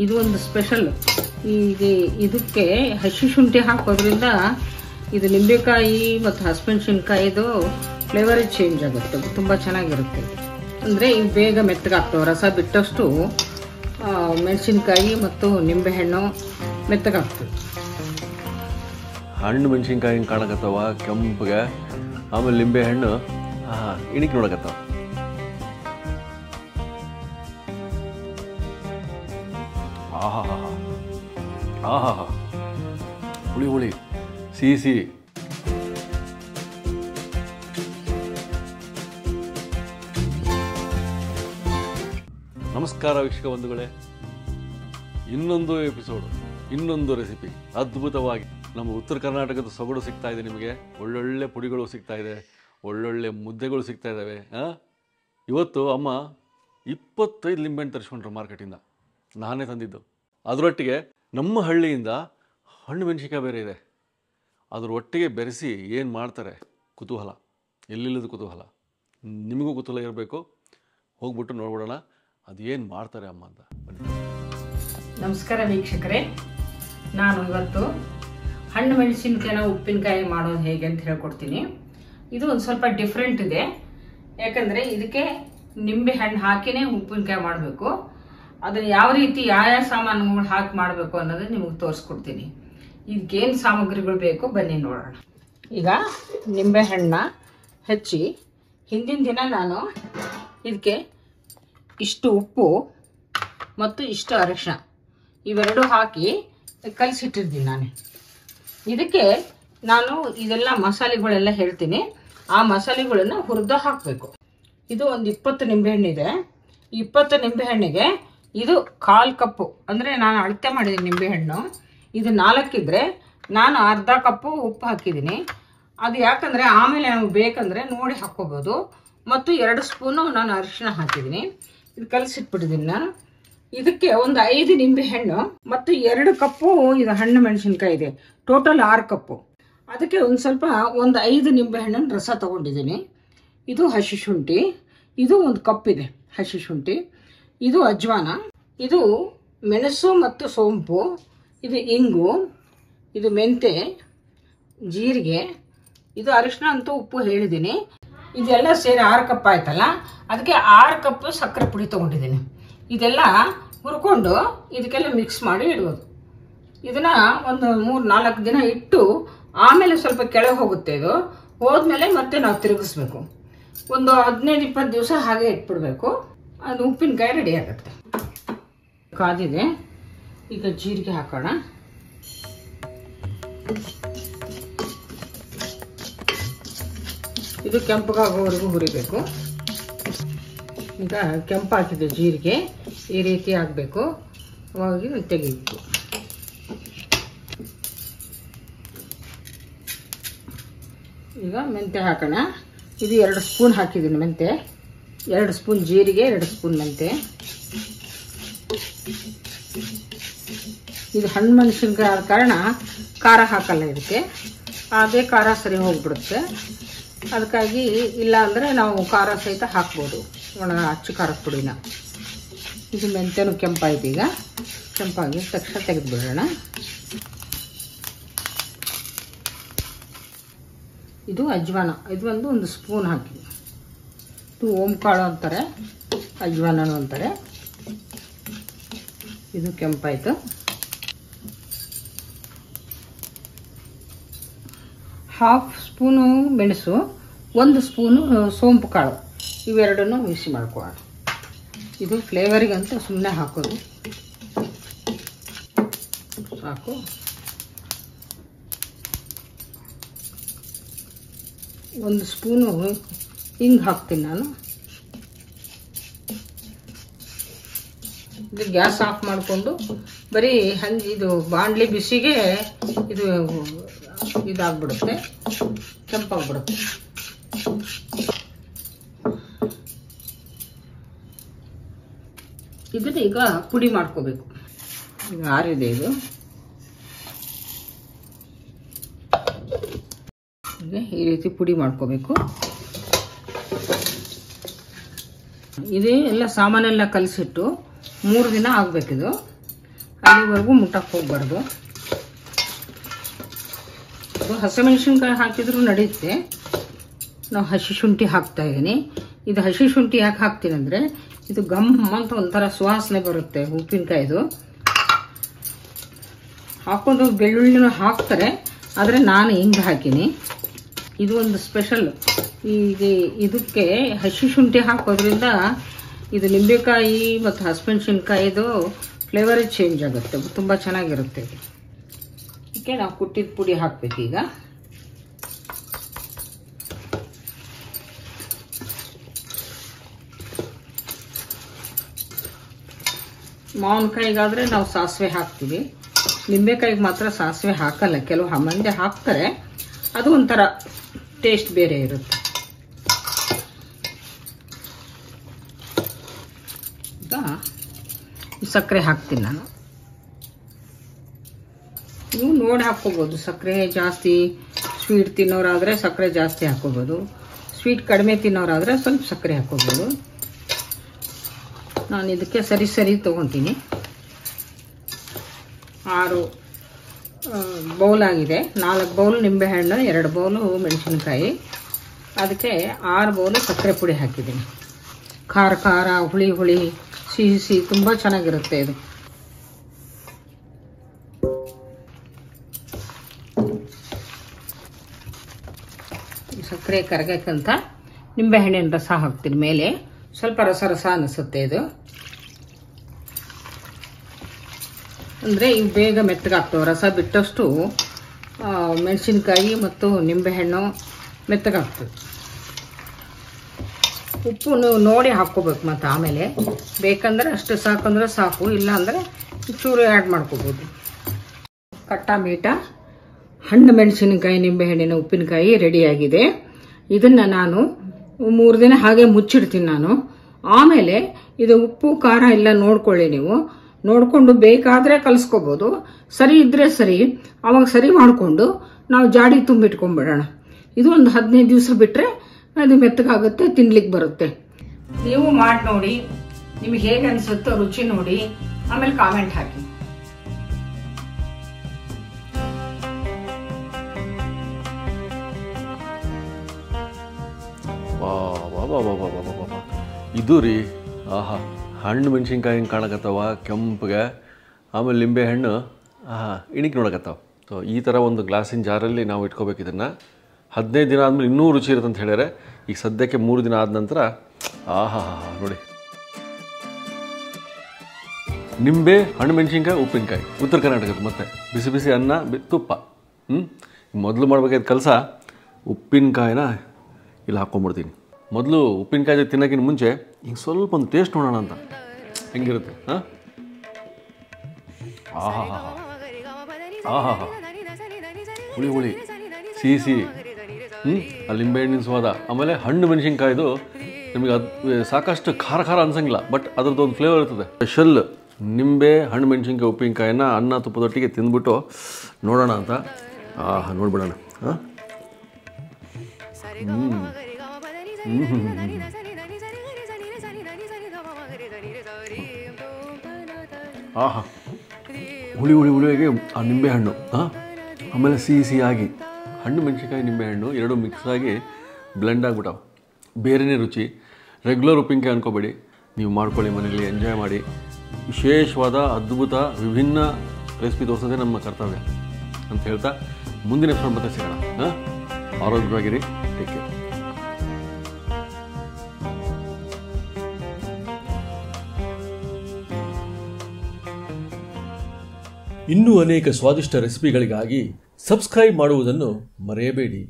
ಇದು ಒಂದು ಸ್ಪೆಷಲ್. ಇದಕ್ಕೆ ಹಸಿ ಶುಂಠಿ ಹಾಕೋದ್ರಿಂದ ಇದು ನಿಂಬೆಕಾಯಿ ಮತ್ತು ಹಸಿಮೆಣಸಿನ್ಕಾಯಿದು ಫ್ಲೇವರ್ ಚೇಂಜ್ ಆಗುತ್ತೆ, ತುಂಬ ಚೆನ್ನಾಗಿರುತ್ತೆ. ಅಂದರೆ ಇವು ಬೇಗ ಮೆತ್ತಗಾಗ್ತವೆ, ರಸ ಬಿಟ್ಟಷ್ಟು ಮೆಣಸಿನ್ಕಾಯಿ ಮತ್ತು ನಿಂಬೆಹಣ್ಣು ಮೆತ್ತಗಾಗ್ತದೆ. ಹಣ್ಣು ಮೆಣಸಿನ್ಕಾಯಿ ಕಾಣಕತ್ತವ ಕೆಂಪಗೆ, ಆಮೇಲೆ ನಿಂಬೆಹಣ್ಣು ಇಣಿಕ್ ನೋಡಕತ್ತವ. ಆಹಾ ಆಹಾ ಹುಳಿ ಹುಳಿ ಸಿಹಿ ಸಿಹಿ. ನಮಸ್ಕಾರ ವೀಕ್ಷಕ ಬಂಧುಗಳೇ, ಇನ್ನೊಂದು ಎಪಿಸೋಡು, ಇನ್ನೊಂದು ರೆಸಿಪಿ. ಅದ್ಭುತವಾಗಿ ನಮ್ಮ ಉತ್ತರ ಕರ್ನಾಟಕದ ಸೊಗಡು ಸಿಗ್ತಾ ಇದೆ ನಿಮಗೆ. ಒಳ್ಳೊಳ್ಳೆ ಪುಡಿಗಳು ಸಿಗ್ತಾ ಇದೆ, ಒಳ್ಳೊಳ್ಳೆ ಮುದ್ದೆಗಳು ಸಿಗ್ತಾ ಇದ್ದಾವೆ. ಇವತ್ತು ಅಮ್ಮ 25 ಲಿಂಬೆಹಣ್ಣು ತರಿಸ್ಕೊಂಡ್ರು ಮಾರ್ಕೆಟಿಂದ, ನಾನೇ ತಂದಿದ್ದು. ಅದರೊಟ್ಟಿಗೆ ನಮ್ಮ ಹಳ್ಳಿಯಿಂದ ಹಣ್ಣು ಮೆಣಸಿನ್ಕಾಯಿ ಬೇರೆ ಇದೆ, ಅದ್ರ ಒಟ್ಟಿಗೆ ಬೆರೆಸಿ ಏನು ಮಾಡ್ತಾರೆ ಕುತೂಹಲ, ಎಲ್ಲಿಲ್ಲದ ಕುತೂಹಲ. ನಿಮಗೂ ಕುತೂಹಲ ಇರಬೇಕು, ಹೋಗ್ಬಿಟ್ಟು ನೋಡ್ಬಿಡೋಣ ಅದು ಏನು ಮಾಡ್ತಾರೆ ಅಮ್ಮ ಅಂತ. ನಮಸ್ಕಾರ ವೀಕ್ಷಕರೇ, ನಾನು ಇವತ್ತು ಹಣ್ಣು ಮೆಣಸಿನ್ಕಾಯಿನ ಉಪ್ಪಿನಕಾಯಿ ಮಾಡೋದು ಹೇಗೆ ಅಂತ ಹೇಳ್ಕೊಡ್ತೀನಿ. ಇದು ಒಂದು ಸ್ವಲ್ಪ ಡಿಫ್ರೆಂಟ್ ಇದೆ, ಯಾಕಂದರೆ ಇದಕ್ಕೆ ನಿಂಬೆ ಹಣ್ಣು ಹಾಕಿನೇ ಉಪ್ಪಿನಕಾಯಿ ಮಾಡಬೇಕು. ಅದನ್ನು ಯಾವ ರೀತಿ ಯಾವ ಸಾಮಾನುಗಳು ಹಾಕಿ ಮಾಡಬೇಕು ಅನ್ನೋದನ್ನು ನಿಮಗೆ ತೋರಿಸ್ಕೊಡ್ತೀನಿ. ಇದಕ್ಕೇನು ಸಾಮಗ್ರಿಗಳು ಬೇಕು ಬನ್ನಿ ನೋಡೋಣ. ಈಗ ನಿಂಬೆ ಹಣ್ಣನ್ನ ಹೆಚ್ಚಿ ಹಿಂದಿನ ದಿನ ನಾನು ಇದಕ್ಕೆ ಇಷ್ಟು ಉಪ್ಪು ಮತ್ತು ಇಷ್ಟು ಅರಿಶಿನ ಇವೆರಡು ಹಾಕಿ ಕಲಸಿಟ್ಟಿರ್ತೀನಿ ನಾನು. ಇದಕ್ಕೆ ನಾನು ಇದೆಲ್ಲ ಮಸಾಲೆಗಳೆಲ್ಲ ಹೇಳ್ತೀನಿ, ಆ ಮಸಾಲೆಗಳನ್ನು ಹುರಿದು ಹಾಕಬೇಕು. ಇದು ಒಂದು 20 ನಿಂಬೆಹಣ್ಣಿದೆ. 20 ನಿಂಬೆಹಣ್ಣಿಗೆ ಇದು 1/4 ಕಪ್ಪು, ಅಂದರೆ ನಾನು ಅಳತೆ ಮಾಡಿದ್ದೀನಿ ನಿಂಬೆಹಣ್ಣು. ಇದು 4 ಇದ್ದರೆ ನಾನು ಅರ್ಧ ಕಪ್ಪು ಉಪ್ಪು ಹಾಕಿದ್ದೀನಿ. ಅದು ಯಾಕಂದರೆ ಆಮೇಲೆ ನಮಗೆ ಬೇಕಂದರೆ ನೋಡಿ ಹಾಕ್ಕೋಬೋದು. ಮತ್ತು 2 ಸ್ಪೂನು ನಾನು ಅರಿಶಿನ ಹಾಕಿದ್ದೀನಿ. ಇದು ಕಲಸಿಟ್ಬಿಟ್ಟಿದ್ದೀನಿ ನಾನು. ಇದಕ್ಕೆ ಒಂದು 5 ನಿಂಬೆಹಣ್ಣು ಮತ್ತು 2 ಕಪ್ಪು ಇದು ಹಣ್ಣು ಮೆಣಸಿನ್ಕಾಯಿ ಇದೆ, ಟೋಟಲ್ 6 ಕಪ್ಪು. ಅದಕ್ಕೆ ಒಂದು ಸ್ವಲ್ಪ ಒಂದು 5 ನಿಂಬೆಹಣ್ಣಿನ ರಸ ತೊಗೊಂಡಿದ್ದೀನಿ. ಇದು ಹಸಿ ಶುಂಠಿ, ಇದು 1 ಕಪ್ ಇದೆ ಹಸಿ ಶುಂಠಿ. ಇದು ಅಜ್ವಾನ, ಇದು ಮೆಣಸು ಮತ್ತು ಸೋಂಪು, ಇದು ಇಂಗು, ಇದು ಮೆಂತೆ, ಜೀರಿಗೆ, ಇದು ಅರಿಶಿನ ಅಂತೂ ಉಪ್ಪು ಹೇಳಿದ್ದೀನಿ. ಇದೆಲ್ಲ ಸೇರಿ 6 ಕಪ್ ಆಯ್ತಲ್ಲ, ಅದಕ್ಕೆ 6 ಕಪ್ ಸಕ್ಕರೆ ಪುಡಿ ತೊಗೊಂಡಿದ್ದೀನಿ. ಇದೆಲ್ಲ ಹುರ್ಕೊಂಡು ಇದಕ್ಕೆಲ್ಲ ಮಿಕ್ಸ್ ಮಾಡಿ ಇಡ್ಬೋದು. ಇದನ್ನು ಒಂದು 3-4 ದಿನ ಇಟ್ಟು ಆಮೇಲೆ ಸ್ವಲ್ಪ ಕೆಳಗೆ ಹೋಗುತ್ತೆ. ಇದು ಹೋದ್ಮೇಲೆ ಮತ್ತೆ ನಾವು ತಿರುಗಿಸ್ಬೇಕು. ಒಂದು 15-20 ದಿವಸ ಹಾಗೆ ಇಟ್ಬಿಡ್ಬೇಕು. ಅದು ಉಪ್ಪಿನಕಾಯಿ ರೆಡಿ ಆಗುತ್ತೆ. ಕಾದಿದೆ, ಈಗ ಜೀರಿಗೆ ಹಾಕೋಣ. ಇದು ಕೆಂಪಗಾಗೋವರೆಗೂ ಹುರಿಬೇಕು. ಈಗ ಕೆಂಪಾಗಿದೆ ಜೀರಿಗೆ, ಈ ರೀತಿ ಆಗಬೇಕು, ಅವಾಗ ತೆಗಿಬೇಕು. ಈಗ ಮೆಂತೆ ಹಾಕೋಣ. ಇದು 2 ಸ್ಪೂನ್ ಹಾಕಿದ್ದೀನಿ ಮೆಂತೆ, 2 ಸ್ಪೂನ್ ಜೀರಿಗೆ, 2 ಸ್ಪೂನ್ ಮೆಂತೆ. ಇದು ಹಣ್ಣು ಮೆಣಸಿನ್ಕಾಯಿ ಆದ ಕಾರಣ ಖಾರ ಹಾಕಲ್ಲ ಇದಕ್ಕೆ, ಅದೇ ಖಾರ ಸರಿ ಹೋಗ್ಬಿಡುತ್ತೆ. ಅದಕ್ಕಾಗಿ ಇಲ್ಲ ಅಂದರೆ ನಾವು ಖಾರ ಸಹಿತ ಹಾಕ್ಬೋದು, ಒಣ ಅಚ್ಚು ಖಾರದ ಪುಡಿನ. ಇದು ಮೆಂತೆನೂ ಕೆಂಪಾಯ್ತು. ಈಗ ಕೆಂಪಾಗಿ ತಕ್ಷಣ ತೆಗೆದುಬಿಡೋಣ. ಇದು ಅಜ್ವಾನ, ಇದು ಒಂದು ಸ್ಪೂನ್ ಹಾಕಿ. ಇದು ಓಂಕಾಳು ಅಂತಾರೆ, ಅಜ್ವಾನನು ಅಂತಾರೆ. ಇದು ಕೆಂಪಾಯಿತು. ಹಾಫ್ ಸ್ಪೂನು ಮೆಣಸು, 1 ಸ್ಪೂನು ಸೋಂಪು ಕಾಳು, ಇವೆರಡನ್ನು ಮಿಕ್ಸಿ ಮಾಡ್ಕೊಳ್ಳೋಣ. ಇದು ಫ್ಲೇವರಿಗಂತ ಸುಮ್ಮನೆ ಹಾಕೋದು ಸಾಕು. ಒಂದು ಸ್ಪೂನು ಹಿಂಗೆ ಹಾಕ್ತೀನಿ ನಾನು. ಇದು ಗ್ಯಾಸ್ ಆಫ್ ಮಾಡಿಕೊಂಡು ಬರೀ ಇದು ಬಾಣಲಿ ಬಿಸಿಗೆ ಇದಾಗ್ಬಿಡುತ್ತೆ, ಕೆಂಪಾಗ್ಬಿಡುತ್ತೆ. ಇದನ್ನ ಈಗ ಪುಡಿ ಮಾಡ್ಕೋಬೇಕು. ಈಗ ಆರಿದೆ ಇದು. ಈ ರೀತಿ ಪುಡಿ ಮಾಡ್ಕೋಬೇಕು. ಇದೇ ಎಲ್ಲ ಸಾಮಾನೆಲ್ಲ ಕಲಸಿಟ್ಟು 3 ದಿನ ಆಗಬೇಕಿದು. ಅಲ್ಲಿವರೆಗೂ ಮುಟ್ಟಕ್ಕೆ ಹೋಗ್ಬಾರ್ದು. ಅದು ಹಸಿಮೆಣಸಿನ್ಕಾಯಿ ಹಾಕಿದ್ರೂ ನಡೆಯುತ್ತೆ. ನಾವು ಹಸಿ ಶುಂಠಿ ಹಾಕ್ತಾ ಇದ್ದೀನಿ. ಇದು ಹಸಿ ಶುಂಠಿ ಯಾಕೆ ಹಾಕ್ತೀನಿ ಅಂದರೆ ಇದು ಗಮ್ ಅಂತ ಒಂಥರ ಸುವಾಸನೆ ಬರುತ್ತೆ ಉಪ್ಪಿನಕಾಯಿದು. ಹಾಕೊಂಡು ಬೆಳ್ಳುಳ್ಳಿನೂ ಹಾಕ್ತಾರೆ, ಆದರೆ ನಾನು ಹಿಂಗೆ ಹಾಕೀನಿ. ಇದು ಒಂದು ಸ್ಪೆಷಲ್. ಈಗ ಇದಕ್ಕೆ ಹಸಿ ಶುಂಠಿ ಹಾಕೋದ್ರಿಂದ ಇದು ನಿಂಬೆಕಾಯಿ ಮತ್ತು ಹಸಿಮೆಣಸಿನ್ಕಾಯಿದು ಫ್ಲೇವರೇ ಚೇಂಜ್ ಆಗುತ್ತೆ, ತುಂಬ ಚೆನ್ನಾಗಿರುತ್ತೆ. ಇದಕ್ಕೆ ನಾವು ಕುಟ್ಟಿದ ಪುಡಿ ಹಾಕಬೇಕೀಗ. ಮಾವಿನಕಾಯಿಗಾದರೆ ನಾವು ಸಾಸಿವೆ ಹಾಕ್ತೀವಿ, ನಿಂಬೆಕಾಯಿಗೆ ಮಾತ್ರ ಸಾಸಿವೆ ಹಾಕಲ್ಲ. ಕೆಲವು ಮಂದಿ ಹಾಕ್ತಾರೆ, ಅದು ಒಂಥರ ಟೇಸ್ಟ್ ಬೇರೆ ಇರುತ್ತೆ. ಸಕ್ಕರೆ ಹಾಕ್ತೀನಿ ನಾನು. ನೀವು ನೋಡಿ ಹಾಕ್ಕೋಬೋದು. ಸಕ್ಕರೆ ಜಾಸ್ತಿ ಸ್ವೀಟ್ ತಿನ್ನೋರಾದರೆ ಸಕ್ಕರೆ ಜಾಸ್ತಿ ಹಾಕ್ಕೋಬೋದು, ಸ್ವೀಟ್ ಕಡಿಮೆ ತಿನ್ನೋರಾದರೆ ಸ್ವಲ್ಪ ಸಕ್ಕರೆ ಹಾಕ್ಕೋಬೋದು. ನಾನು ಇದಕ್ಕೆ ಸರಿ ತೊಗೊತೀನಿ. 6 ಬೌಲ್ ಆಗಿದೆ. 4 ಬೌಲ್ ನಿಂಬೆಹಣ್ಣು, 2 ಬೌಲು ಮೆಣಸಿನ್ಕಾಯಿ, ಅದಕ್ಕೆ 6 ಬೌಲು ಸಕ್ಕರೆ ಪುಡಿ ಹಾಕಿದ್ದೀನಿ. ಖಾರ ಹುಳಿ ಸಿಹಿ ತುಂಬ ಚೆನ್ನಾಗಿರುತ್ತೆ ಇದು. ಸಕ್ಕರೆ ಕರಗಕ್ಕಂತ ನಿಂಬೆಹಣ್ಣಿನ ರಸ ಹಾಕ್ತೀನಿ ಮೇಲೆ. ಸ್ವಲ್ಪ ರಸ ಅನಿಸುತ್ತೆ ಇದು, ಅಂದರೆ ಇವು ಬೇಗ ಮೆತ್ತಗಾಗ್ತವೆ. ರಸ ಬಿಟ್ಟಷ್ಟು ಮೆಣಸಿನ್ಕಾಯಿ ಮತ್ತು ನಿಂಬೆಹಣ್ಣು ಮೆತ್ತಗಾಗ್ತದೆ. ಉಪ್ಪು ನೋಡಿ ಹಾಕ್ಕೋಬೇಕು. ಮತ್ತು ಆಮೇಲೆ ಬೇಕಂದ್ರೆ ಅಷ್ಟು ಸಾಕಂದ್ರೆ ಸಾಕು, ಇಲ್ಲ ಅಂದರೆ ಚೂರು ಆ್ಯಡ್ ಮಾಡ್ಕೋಬೋದು. ಕಟ್ಟ ಮೀಠ ಹಣ್ಣು ಮೆಣಸಿನಕಾಯಿ ನಿಂಬೆಹಣ್ಣಿನ ಉಪ್ಪಿನಕಾಯಿ ರೆಡಿಯಾಗಿದೆ. ಇದನ್ನು ನಾನು 3 ದಿನ ಹಾಗೆ ಮುಚ್ಚಿಡ್ತೀನಿ ನಾನು. ಆಮೇಲೆ ಇದು ಉಪ್ಪು ಖಾರ ಎಲ್ಲ ನೋಡ್ಕೊಳ್ಳಿ. ನೀವು ನೋಡಿಕೊಂಡು ಬೇಕಾದರೆ ಕಲಿಸ್ಕೋಬೋದು, ಸರಿ ಇದ್ದರೆ ಸರಿ. ಆವಾಗ ಸರಿ ಮಾಡಿಕೊಂಡು ನಾವು ಜಾಡಿ ತುಂಬಿಟ್ಕೊಂಡ್ಬಿಡೋಣ. ಇದು ಒಂದು 15 ದಿವಸ ಬಿಟ್ಟರೆ ಅದು ಮೆತ್ತಗಾಗುತ್ತೆ, ತಿನ್ಲಿಕ್ಕೆ ಬರುತ್ತೆ. ನೀವು ಮಾಡಿ ನೋಡಿ, ನಿಮಗೆ ಹೇಗೆ ಅನಿಸುತ್ತೋ ರುಚಿ ನೋಡಿ, ಆಮೇಲೆ ಕಾಮೆಂಟ್ ಹಾಕಿ. ಇದು ರೀ, ಆಹಾ, ಹಣ್ಣು ಮೆಣಸಿನ್ಕಾಯಿ ಹಿಂಗೆ ಕಾಣಕತ್ತಾವ ಕೆಂಪಗೆ, ಆಮೇಲೆ ನಿಂಬೆಹಣ್ಣು ಇಣಿಕೆ ನೋಡಕತ್ತಾವ. ಸೊ ಈ ಥರ ಒಂದು ಗ್ಲಾಸಿನ ಜಾರಲ್ಲಿ ನಾವು ಇಟ್ಕೋಬೇಕು. ಇದನ್ನು 15 ದಿನ ಆದಮೇಲೆ ಇನ್ನೂ ರುಚಿ ಇರುತ್ತೆ ಅಂತ ಹೇಳ್ಯಾರೆ. ಈಗ ಸದ್ಯಕ್ಕೆ 3 ದಿನ ಆದ ನಂತರ ಆಹಾ ನೋಡಿ, ನಿಂಬೆ ಹಣ್ಣು ಮೆಣಸಿನ್ಕಾಯಿ ಉಪ್ಪಿನಕಾಯಿ ಉತ್ತರ ಕರ್ನಾಟಕದ. ಮತ್ತು ಬಿಸಿ ಬಿಸಿ ಅನ್ನ ತುಪ್ಪ. ಮೊದಲು ಮಾಡಬೇಕಾದ ಕೆಲಸ, ಉಪ್ಪಿನಕಾಯಿನ ಇಲ್ಲಿ ಹಾಕ್ಕೊಂಬಿಡ್ತೀನಿ. ಮೊದಲು ಉಪ್ಪಿನಕಾಯಿ ತಿನ್ನೋಕ್ಕಿಂತ ಮುಂಚೆ ಹಿಂಗೆ ಸ್ವಲ್ಪ ಒಂದು ಟೇಸ್ಟ್ ನೋಡೋಣ ಅಂತ, ಹೆಂಗಿರುತ್ತೆ. ಆಹಾ ಹುಳಿ ಸಿಹಿ ಅಲ್ಲಿ ನಿಂಬೆಹಣ್ಣಿನ ಸ್ವಾದ. ಆಮೇಲೆ ಹಣ್ಣು ಮೆಣಸಿನ್ಕಾಯ್ದು ನಿಮಗೆ ಅದು ಸಾಕಷ್ಟು ಖಾರ ಅನ್ಸಂಗಿಲ್ಲ, ಬಟ್ ಅದ್ರದ್ದು ಒಂದು ಫ್ಲೇವರ್ ಇರ್ತದೆ. ಸ್ಪೆಷಲ್ ನಿಂಬೆ ಹಣ್ಣು ಮೆಣಸಿನ್ಕಾಯಿ ಉಪ್ಪಿನಕಾಯಿನ ಅನ್ನ ತುಪ್ಪದೊಟ್ಟಿಗೆ ತಿಂದ್ಬಿಟ್ಟು ನೋಡೋಣ ಅಂತ. ನೋಡ್ಬಿಡೋಣ. ಆಹಾ, ಹುಳಿಯಾಗಿ ಆ ನಿಂಬೆಹಣ್ಣು, ಆಮೇಲೆ ಸಿಹಿಯಾಗಿ ಹಣ್ಣು ಮೆಣಸಿನ್ಕಾಯಿ ನಿಂಬೆಹಣ್ಣು ಎರಡೂ ಮಿಕ್ಸ್ ಆಗಿ ಬ್ಲೆಂಡ್ ಆಗಿಬಿಟ್ಟಾವೆ. ಬೇರೆಯೇ ರುಚಿ. ರೆಗ್ಯುಲರ್ ಉಪ್ಪಿನಕಾಯಿ ಅನ್ಕೋಬೇಡಿ, ನೀವು ಮಾಡ್ಕೊಳ್ಳಿ ಮನೆಯಲ್ಲಿ, ಎಂಜಾಯ್ ಮಾಡಿ. ವಿಶೇಷವಾದ ಅದ್ಭುತ ವಿಭಿನ್ನ ರೆಸಿಪಿ ತೋರಿಸೋದೇ ನಮ್ಮ ಕರ್ತವ್ಯ ಅಂತ ಹೇಳ್ತಾ ಮುಂದಿನ ಎಪಿಸೋಡ್ ಮತ್ತೆ ಸಿಗೋಣ. ಆರೋಗ್ಯವಾಗಿರಿ. Take care. ಇನ್ನೂ ಅನೇಕ ಸ್ವಾದಿಷ್ಟ ರೆಸಿಪಿಗಳಿಗಾಗಿ ಸಬ್ಸ್ಕ್ರೈಬ್ ಮಾಡುವುದನ್ನು ಮರೆಯಬೇಡಿ.